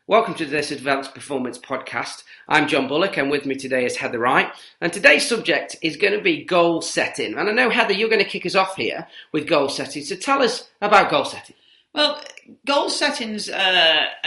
Welcome to this Advanced Performance Podcast. I'm John Bullock, and with me today is Heather Wright. And today's subject is going to be goal setting. And I know, Heather, you're going to kick us off here with goal setting. So tell us about goal setting. Well, goal setting's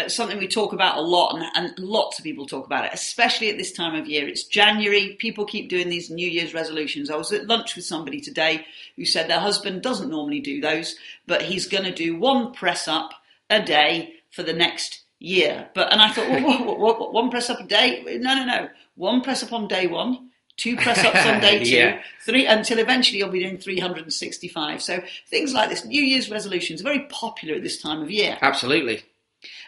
something we talk about a lot, and lots of people talk about it, especially at this time of year. It's January. People keep doing these New Year's resolutions. I was at lunch with somebody today who said their husband doesn't normally do those, but he's going to do one press up a day for the next year. And I thought, what, one press up a day? No. One press up on day one, two press ups on day two, Yeah. three, until eventually you'll be doing 365. So things like this, New Year's resolutions, are very popular at this time of year. Absolutely.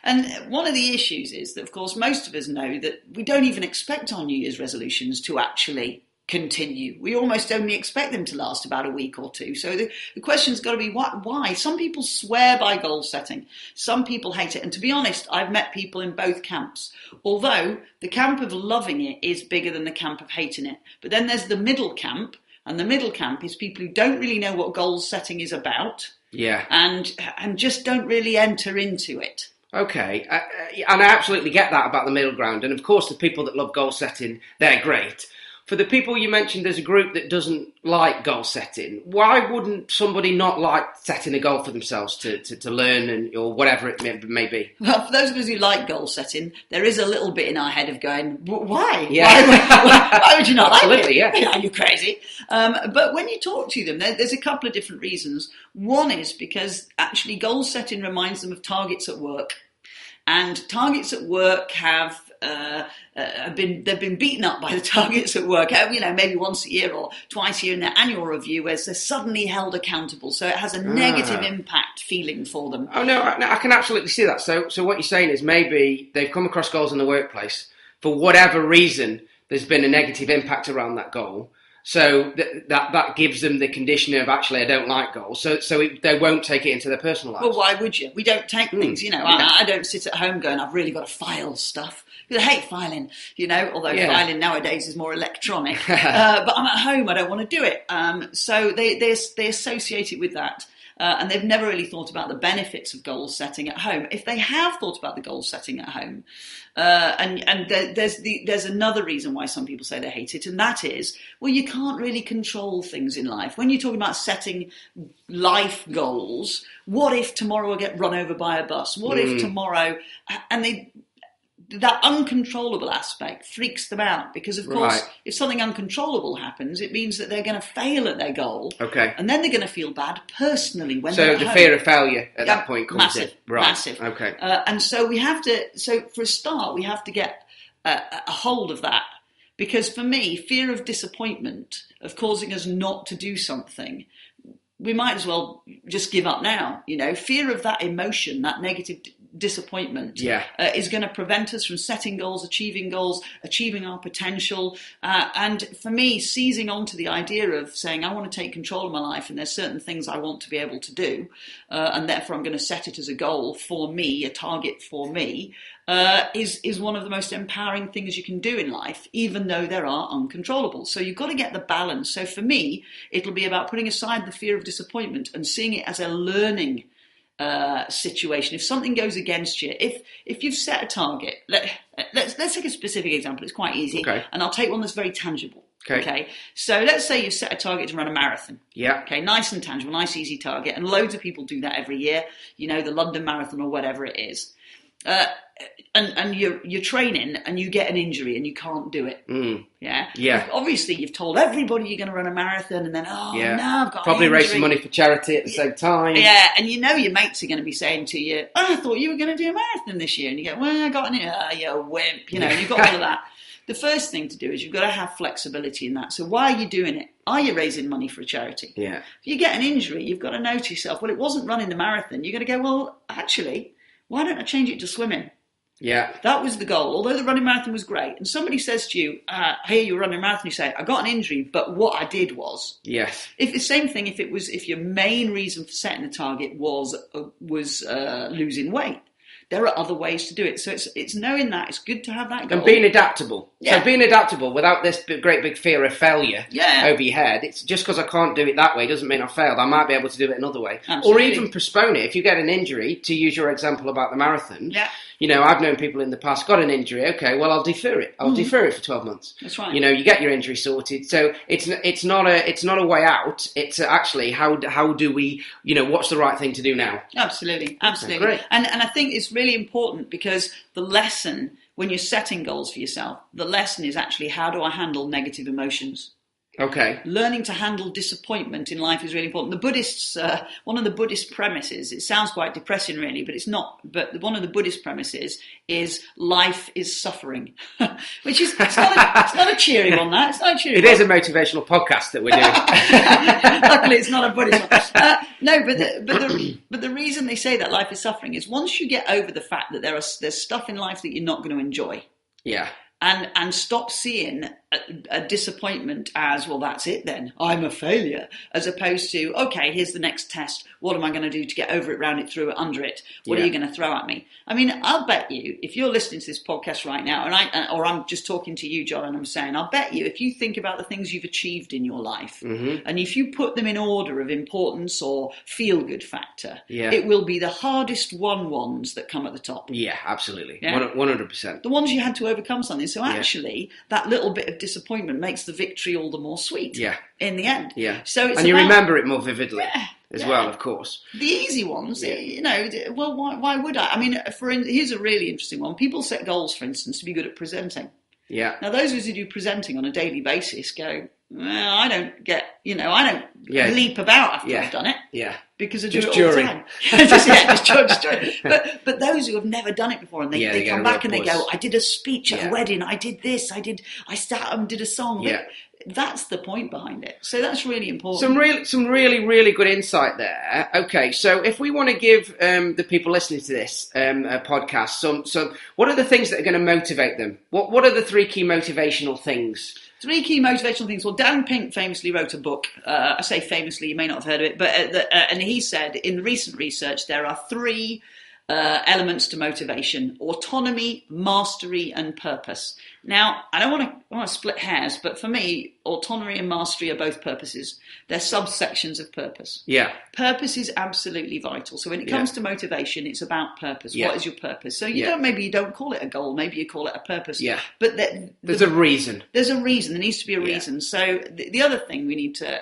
And one of the issues is that, of course, most of us know that we don't even expect our New Year's resolutions to actually continue. We almost only expect them to last about a week or two. So the question's got to be, why? Some people swear by goal setting. Some people hate it. And to be honest, I've met people in both camps. Although the camp of loving it is bigger than the camp of hating it. But then there's the middle camp. And the middle camp is people who don't really know what goal setting is about. Yeah. And just don't really enter into it. Okay. And I absolutely get that about the middle ground. And of course, the people that love goal setting, they're great. For the people you mentioned, there's a group that doesn't like goal setting. Why wouldn't somebody not like setting a goal for themselves to learn or whatever it may be? Well, for those of us who like goal setting, there is a little bit in our head of going, why? Yeah. Why would you not like it? Absolutely, yeah. Are you crazy? But when you talk to them, there's a couple of different reasons. One is because actually goal setting reminds them of targets at work. And targets at work they've been beaten up by the targets at work, maybe once a year or twice a year in their annual review, where they're suddenly held accountable. So it has a negative impact feeling for them. Oh, no, I can absolutely see that. So what you're saying is maybe they've come across goals in the workplace. For whatever reason, there's been a negative impact around that goal. So that gives them the condition of, actually, I don't like goals. So they won't take it into their personal lives. Well, why would you? We don't take things, I don't sit at home going, I've really got to file stuff. Because I hate filing, although filing nowadays is more electronic. But I'm at home, I don't want to do it. So they associate it with that. And they've never really thought about the benefits of goal setting at home. If they have thought about the goal setting at home, there's another reason why some people say they hate it, and that is, well, you can't really control things in life. When you're talking about setting life goals, what if tomorrow I get run over by a bus? What if tomorrow, that uncontrollable aspect freaks them out because, of course, if something uncontrollable happens, it means that they're going to fail at their goal. Okay. And then they're going to feel bad personally when so they're at the home. fear of failure at that point comes massive, in. Right. Massive. Okay. And so for a start, we have to get a hold of that. Because for me, fear of disappointment, of causing us not to do something, we might as well just give up now. Fear of that emotion, that negative disappointment is going to prevent us from setting goals, achieving our potential. And for me, seizing onto the idea of saying, I want to take control of my life and there's certain things I want to be able to do. And therefore I'm going to set it as a goal for me, a target for me, is one of the most empowering things you can do in life, even though there are uncontrollables. So you've got to get the balance. So for me, it'll be about putting aside the fear of disappointment and seeing it as a learning situation. If something goes against you, if you've set a target, let's take a specific example. It's quite easy, and I'll take one that's very tangible. Okay. So let's say you've set a target to run a marathon. Yeah. Okay. Nice and tangible, nice easy target, and loads of people do that every year. The London Marathon or whatever it is. And you're training and you get an injury and you can't do it. Yeah. Obviously, you've told everybody you're going to run a marathon, and then no, I've got probably an injury. raising money for charity at the same time. Yeah, and your mates are going to be saying to you, I thought you were going to do a marathon this year, and you go, well, I got an injury. You're a wimp. You've got all of that. The first thing to do is you've got to have flexibility in that. So why are you doing it? Are you raising money for a charity? Yeah. If you get an injury, you've got to know to yourself, well, it wasn't running the marathon. You're going to go, well, actually, why don't I change it to swimming? Yeah. That was the goal. Although the running marathon was great, and somebody says to you, hey, you're running a marathon, you say, I got an injury, but what I did was. Yes. If the same thing, if your main reason for setting the target was losing weight, there are other ways to do it. So it's knowing that. It's good to have that goal. And being adaptable. Yeah. So being adaptable without this great big fear of failure over your head. It's just because I can't do it that way doesn't mean I failed. I might be able to do it another way. Absolutely. Or even postpone it. If you get an injury, to use your example about the marathon, I've known people in the past got an injury. Okay, well, I'll defer it. I'll defer it for 12 months. That's right. You get your injury sorted. So it's not a way out. It's actually how do we, what's the right thing to do now? Absolutely. Okay, great. And I think it's really important, because the lesson when you're setting goals for yourself, the lesson is actually, how do I handle negative emotions? Okay. Learning to handle disappointment in life is really important. The Buddhists, one of the Buddhist premises, it sounds quite depressing really, but it's not. But one of the Buddhist premises is life is suffering, which is, it's not a cheery one, that. It's not a cheery one. It is a motivational podcast that we're doing. Luckily, it's not a Buddhist one. No, but the reason they say that life is suffering is, once you get over the fact that there's stuff in life that you're not going to enjoy. Yeah. And stop seeing a disappointment as, well, that's it then, I'm a failure, as opposed to, okay, here's the next test. What am I going to do to get over it, round it, through it, under it? What are you going to throw at me? I mean, I'll bet you, if you're listening to this podcast right now, or I'm just talking to you, John, and I'm saying, I'll bet you, if you think about the things you've achieved in your life, and if you put them in order of importance or feel-good factor, it will be the hardest ones that come at the top. Yeah, absolutely. Yeah? 100%. The ones you had to overcome something. So actually, that little bit of disappointment makes the victory all the more sweet. Yeah. In the end. Yeah. So it's you remember it more vividly. As well, of course. The easy ones, well, why would I? I mean, here's a really interesting one. People set goals, for instance, to be good at presenting. Yeah. Now, those of us who do presenting on a daily basis go, well, I don't get, I don't leap about after I've done it. Yeah. Because I do it all the time. just during. But those who have never done it before, and they come back and they go, I did a speech at a wedding, I did this, I sat and did a song. Yeah. That's the point behind it. So that's really important. Some really, really good insight there. Okay, so if we want to give the people listening to this podcast some, what are the things that are going to motivate them? What are the 3 key motivational things? 3 key motivational things. Well, Dan Pink famously wrote a book. I say famously, you may not have heard of it, but and he said in recent research there are 3 elements to motivation: autonomy, mastery, and purpose. Now, I don't want to split hairs, but for me, autonomy and mastery are both purposes. They're subsections of purpose. Yeah. Purpose is absolutely vital. So when it comes to motivation, it's about purpose. What is your purpose? So maybe you don't call it a goal, maybe you call it a purpose. Yeah. But there's a reason. There's a reason. There needs to be a reason. So the other thing we need to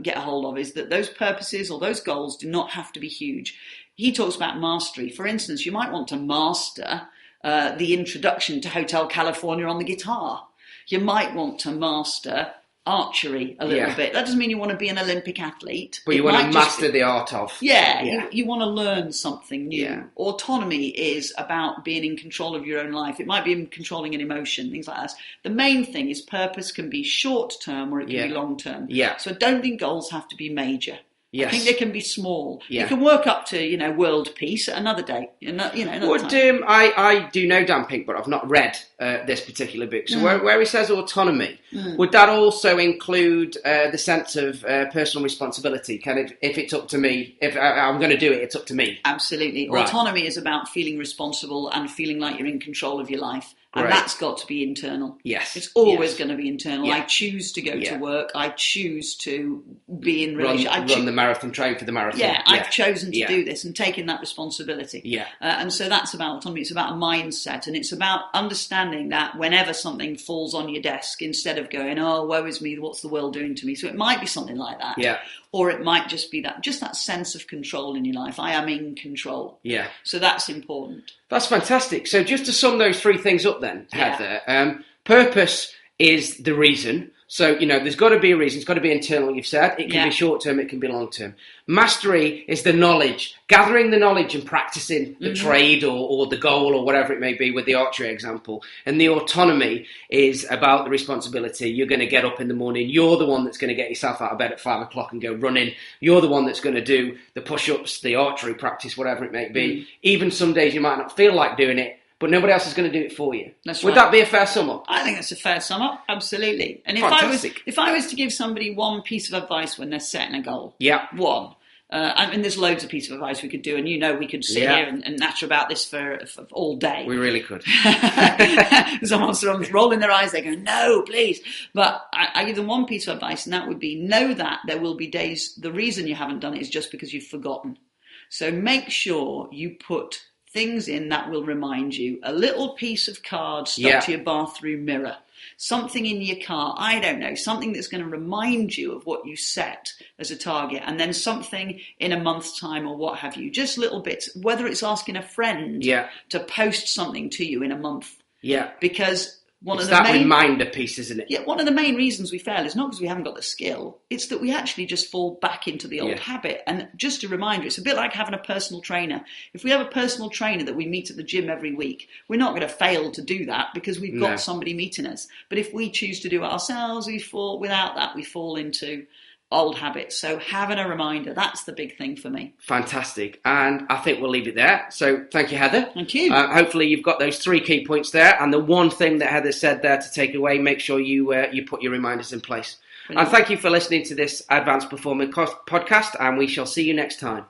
get a hold of is that those purposes or those goals do not have to be huge. He talks about mastery. For instance, you might want to master the introduction to Hotel California on the guitar. You might want to master archery a little bit. That doesn't mean you want to be an Olympic athlete. But you want to master the art of. Yeah. You want to learn something new. Yeah. Autonomy is about being in control of your own life. It might be in controlling an emotion, things like that. The main thing is purpose can be short-term or it can be long-term. Yeah. So I don't think goals have to be major. Yes. I think they can be small. Yeah. You can work up to, world peace at another day. Another time. I do know Dan Pink, but I've not read this particular book. So where he says autonomy, would that also include the sense of personal responsibility? Kind of, if it's up to me, if I'm going to do it, it's up to me. Absolutely. Right. Autonomy is about feeling responsible and feeling like you're in control of your life. And that's got to be internal. Yes. It's always going to be internal. Yeah. I choose to go to work. I choose to be in relationship. Run the marathon, train for the marathon. Yeah, I've chosen to do this and taken that responsibility. Yeah. And so that's about autonomy. It's about a mindset. And it's about understanding that whenever something falls on your desk, instead of going, oh, woe is me, what's the world doing to me? So it might be something like that. Yeah. Or it might just be that sense of control in your life. I am in control. Yeah. So that's important. That's fantastic. So just to sum those 3 things up then, Heather, purpose is the reason. So, there's got to be a reason. It's got to be internal, you've said. It can be short-term, it can be long-term. Mastery is the knowledge, gathering the knowledge and practicing the trade or the goal or whatever it may be with the archery example. And the autonomy is about the responsibility. You're going to get up in the morning. You're the one that's going to get yourself out of bed at 5 o'clock and go running. You're the one that's going to do the push-ups, the archery practice, whatever it may be. Even some days you might not feel like doing it, but nobody else is going to do it for you. That's Would that be a fair sum up? I think that's a fair sum up, absolutely. And if I was to give somebody one piece of advice when they're setting a goal, one. There's loads of pieces of advice we could do, and we could sit here and natter about this for all day. We really could. Someone's rolling their eyes, they go, no, please. But I give them one piece of advice, and that would be, know that there will be days, the reason you haven't done it is just because you've forgotten. So make sure you put things in that will remind you. A little piece of card stuck to your bathroom mirror. Something in your car, I don't know, something that's going to remind you of what you set as a target, and then something in a month's time or what have you. Just little bits, whether it's asking a friend to post something to you in a month. Yeah. Because it's that reminder piece, isn't it? Yeah, one of the main reasons we fail is not because we haven't got the skill, it's that we actually just fall back into the old habit. And just a reminder, it's a bit like having a personal trainer. If we have a personal trainer that we meet at the gym every week, we're not going to fail to do that because we've got somebody meeting us. But if we choose to do it ourselves, we fall into old habits. So having a reminder, that's the big thing for me. Fantastic. And I think we'll leave it there. So thank you, Heather. Thank you. Hopefully you've got those 3 key points there. And the one thing that Heather said there to take away, make sure you put your reminders in place. Brilliant. And thank you for listening to this Advanced Performance podcast, and we shall see you next time.